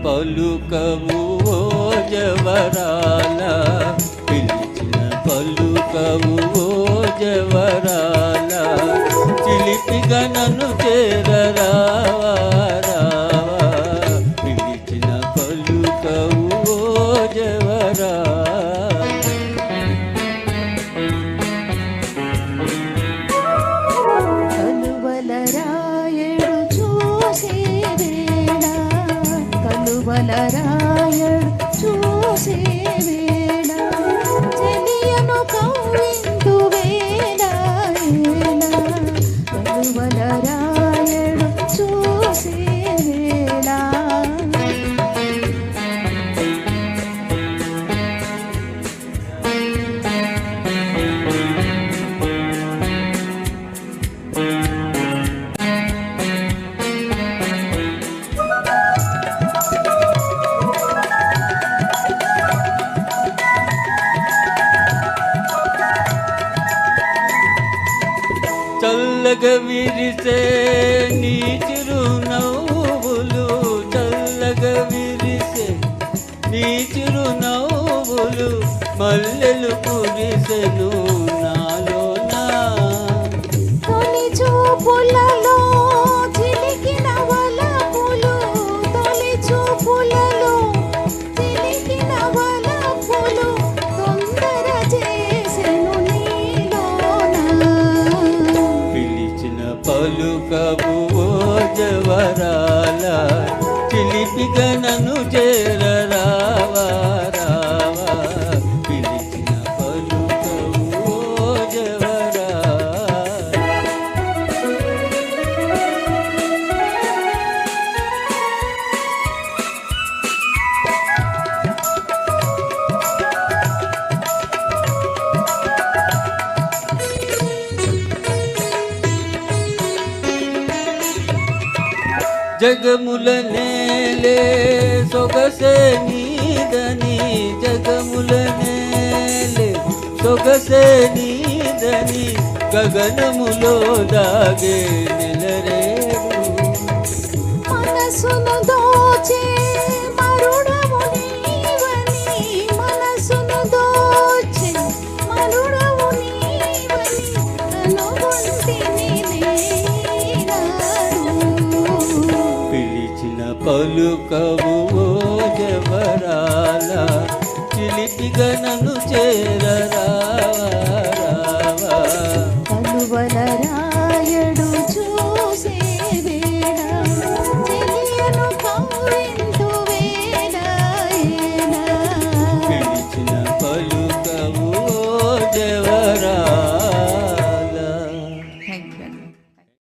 పలుకవు ఓ జవరాల, పిలిచిన పలుకవు ఓ జవరాల, చిలిపిగా నన్ను చేరరావా రావా, పిలిచిన పలుకవు ఓ జవరాల. కలువలరాయడు చూసే వేళ, చెలియను కవ్విందు వేళ కలువలరాయడు చూసే వేళ. చల్లగా విరిసే నీ చిరునవ్వులు, చల్లగా విరిసే నీ చిరునవ్వులు, మల్లెలు కురిసెను నాలోనా. తొలి చూపులలో చిలికిన వలపులు, తొలి చూపులలో చిలికిన వలపులు, తొందర చేసెను నీలోనా. పిలిచిన పలుకవు ఓ జవరాల, చిలిపిగా నన్ను చేరరావా రావా, పిలిచిన పలుకవు ఓ జవరాల. జగముల నేలే సొగసే నీదని, జగముల నేలే సొగసే నీదని, గగనములో దాగే నెలరేడు. మనసును దోచే మరుడవు నీవని, మనసును దోచే మరుడవు నీవని, కనుగొంటిని నేనాడు. పిలిచిన పలుకవు ఓ జవరాల, చిలిపిగా నన్ను చేరరా